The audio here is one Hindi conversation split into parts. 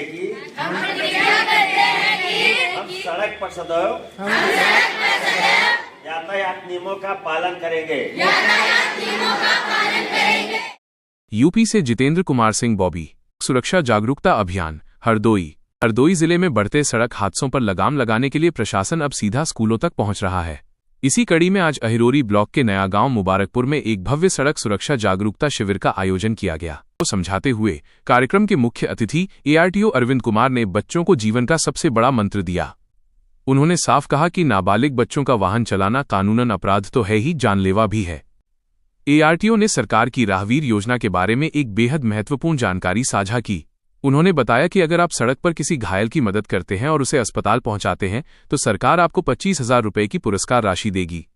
हैं कि हम सड़क पर सदैव यातायात नियमों का पालन करेंगे। यूपी से जितेंद्र कुमार सिंह बॉबी। सुरक्षा जागरूकता अभियान हरदोई जिले में बढ़ते सड़क हादसों पर लगाम लगाने के लिए प्रशासन अब सीधा स्कूलों तक पहुंच रहा है। इसी कड़ी में आज अहिरोरी ब्लॉक के नया गांव मुबारकपुर में एक भव्य सड़क सुरक्षा जागरूकता शिविर का आयोजन किया गया। तो समझाते हुए कार्यक्रम के मुख्य अतिथि एआरटीओ अरविंद कुमार ने बच्चों को जीवन का सबसे बड़ा मंत्र दिया। उन्होंने साफ कहा कि नाबालिग बच्चों का वाहन चलाना कानूनन अपराध तो है ही, जानलेवा भी है। एआरटीओ ने सरकार की राहवीर योजना के बारे में एक बेहद महत्वपूर्ण जानकारी साझा की। उन्होंने बताया कि अगर आप सड़क पर किसी घायल की मदद करते हैं और उसे अस्पताल पहुंचाते हैं तो सरकार आपको 25,000 रुपये की पुरस्कार राशि देगी।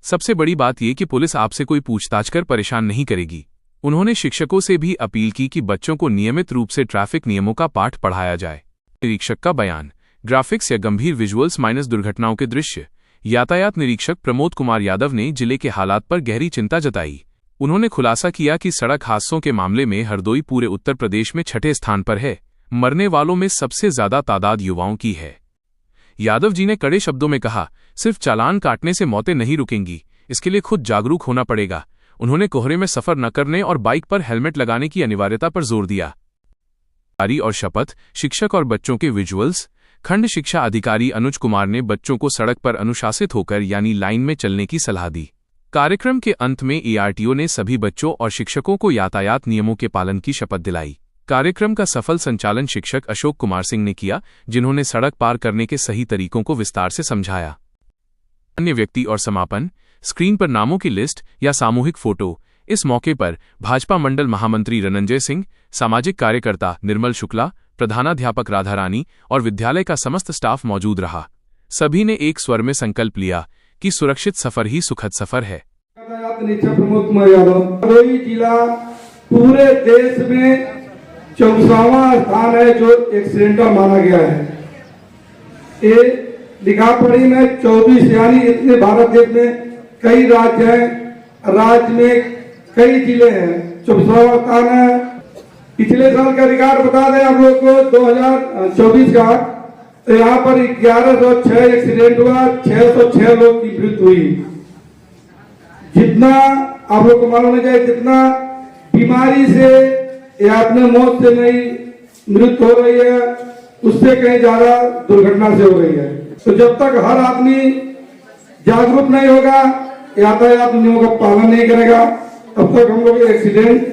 सबसे बड़ी बात यह कि पुलिस आपसे कोई पूछताछ कर परेशान नहीं करेगी। उन्होंने शिक्षकों से भी अपील की कि बच्चों को नियमित रूप से ट्रैफिक नियमों का पाठ पढ़ाया जाए। निरीक्षक का बयान। ग्राफिक्स या गंभीर विजुअल्स माइनस दुर्घटनाओं के दृश्य। यातायात निरीक्षक प्रमोद कुमार यादव ने जिले के हालात पर गहरी चिंता जताई। उन्होंने खुलासा किया कि सड़क हादसों के मामले में हरदोई पूरे उत्तर प्रदेश में 6ठे स्थान पर है। मरने वालों में सबसे ज्यादा तादाद युवाओं की है। यादव जी ने कड़े शब्दों में कहा, सिर्फ चालान काटने से मौतें नहीं रुकेंगी, इसके लिए खुद जागरूक होना पड़ेगा। उन्होंने कोहरे में सफर न करने और बाइक पर हेलमेट लगाने की अनिवार्यता पर जोर दिया। और शपथ शिक्षक और बच्चों के विजुअल्स। खंड शिक्षा अधिकारी अनुज कुमार ने बच्चों को सड़क पर अनुशासित होकर यानी लाइन में चलने की सलाह दी। कार्यक्रम के अंत में एआरटीओ ने सभी बच्चों और शिक्षकों को यातायात नियमों के पालन की शपथ दिलाई। कार्यक्रम का सफल संचालन शिक्षक अशोक कुमार सिंह ने किया, जिन्होंने सड़क पार करने के सही तरीकों को विस्तार से समझाया। अन्य व्यक्ति और समापन। स्क्रीन पर नामों की लिस्ट या सामूहिक फोटो। इस मौके पर भाजपा मंडल महामंत्री रनंजय सिंह, सामाजिक कार्यकर्ता निर्मल शुक्ला, प्रधानाध्यापक राधा रानी और विद्यालय का समस्त स्टाफ मौजूद रहा। सभी ने एक स्वर में संकल्प लिया कि सुरक्षित सफर ही सुखद सफर है। यातायात निरीक्षक प्रमोद कुमार यादव। हरदोई जिला पूरे देश में 64वां स्थान है जो एक्सीडेंटल माना गया है। ये लिखा पढ़ी में 24 यानी इतने भारत देश में कई राज्य हैं, राज्य में कई जिले हैं, 64वां स्थान है। पिछले साल का रिकॉर्ड बता दें आप लोग को 2024 का, तो यहाँ पर 1106 एक्सीडेंट हुआ, 606 लोग की मृत्यु हुई। जितना आप लोग को मालूम होना चाहिए, जितना बीमारी से या अपने मौत से नहीं मृत्यु हो रही है, उससे कहीं ज्यादा दुर्घटना से हो रही है। तो जब तक हर आदमी जागरूक नहीं होगा, यातायात नियमों का पालन नहीं करेगा, तब तक हम लोग एक्सीडेंट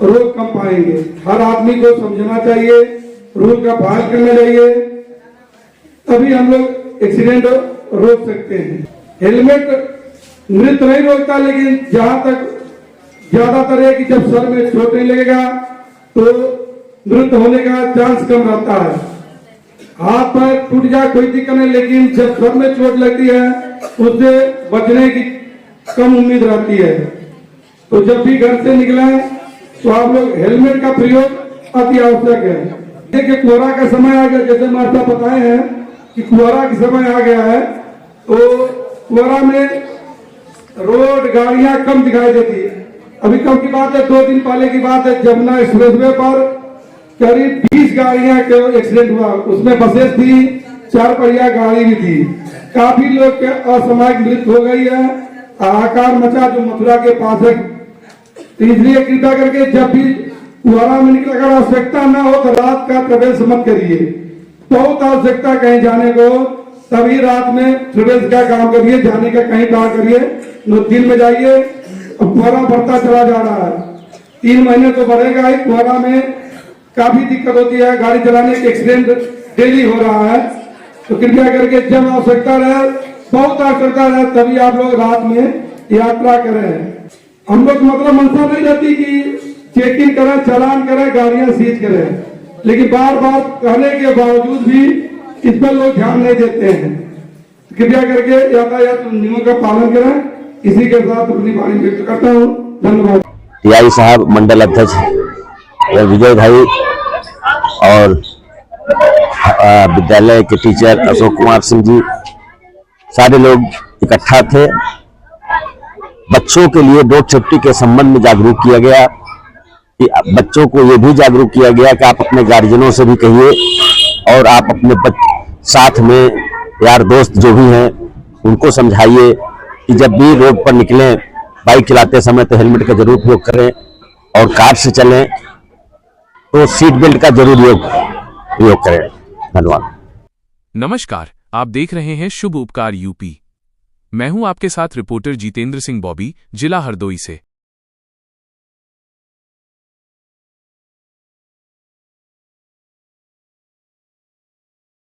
रोक कम पाएंगे। हर आदमी को समझना चाहिए, रूल का पालन करना चाहिए, तभी हम लोग एक्सीडेंट रोक सकते हैं। हेलमेट मृत्यु नहीं रोकता, लेकिन जहां तक ज्यादातर है कि जब सर में चोट नहीं लगेगा तो मृत्यु होने का चांस कम रहता है। हाथ पैर टूट जाए कोई दिक्कत नहीं, लेकिन जब सर में चोट लगती है उससे बचने की कम उम्मीद रहती है। तो जब भी घर से निकले तो आप लोग हेलमेट का प्रयोग अति आवश्यक है। देखिए कोहरा का समय आ गया, जैसे माता बताए हैं कि कोहरा का समय आ गया है, तो कोहरा में रोड गाड़ियां कम दिखाई देती है। अभी कम की बात है, 2 दिन पहले की बात है, जमुना एक्सप्रेसवे पर करीब 20 गाड़ियां का एक्सीडेंट हुआ। उसमें बसेस थी, 4 पहिया गाड़ी भी थी। काफी लोग के असामयिक मृत्यु हो गई है। हाहाकार मचा जो मथुरा के पास है। तो इसलिए कृपया करके जब भी कोहरा में निकले, अगर आवश्यकता न हो तो रात का प्रवेश मत करिए। बहुत आवश्यकता कहीं जाने को तभी रात में प्रवेश का काम करिए, जाने का कहीं काम करिए। दिन में जाइए। अब कोहरा बढ़ता चला जा रहा है, 3 महीने तो बढ़ेगा ही। कोहरा में काफी दिक्कत होती है, गाड़ी चलाने के एक्सीडेंट डेली हो रहा है। तो कृपया करके जब आवश्यकता रहे, बहुत आवश्यकता रहे, तभी आप लोग रात में यात्रा करें। हम लोग मतलब मंशा नहीं रहती कि चेकिंग करें, चालान करें, गाड़ियां सीज करें, लेकिन बार बार कहने के बावजूद भी इस पर लोग ध्यान नहीं देते हैं। कृपया करके यातायात नियमों का पालन करें। इसी के साथ अपनी वाणी व्यक्त करता हूँ। धन्यवाद। टीआई साहब, मंडल अध्यक्ष विजय भाई और विद्यालय के टीचर अशोक कुमार सिंह जी, सारे लोग इकट्ठा थे। बच्चों के लिए रोड सेफ्टी के संबंध में जागरूक किया गया। कि बच्चों को ये भी जागरूक किया गया कि आप अपने गार्जियनों से भी कहिए और आप अपने साथ में यार दोस्त जो भी हैं उनको समझाइए कि जब भी रोड पर निकलें बाइक चलाते समय तो हेलमेट का जरूर उपयोग करें और कार से चलें तो सीट बेल्ट का जरूर उपयोग करें। धन्यवाद। नमस्कार, आप देख रहे हैं शुभ उपकार यूपी। मैं हूं आपके साथ रिपोर्टर जितेंद्र सिंह बॉबी, जिला हरदोई से।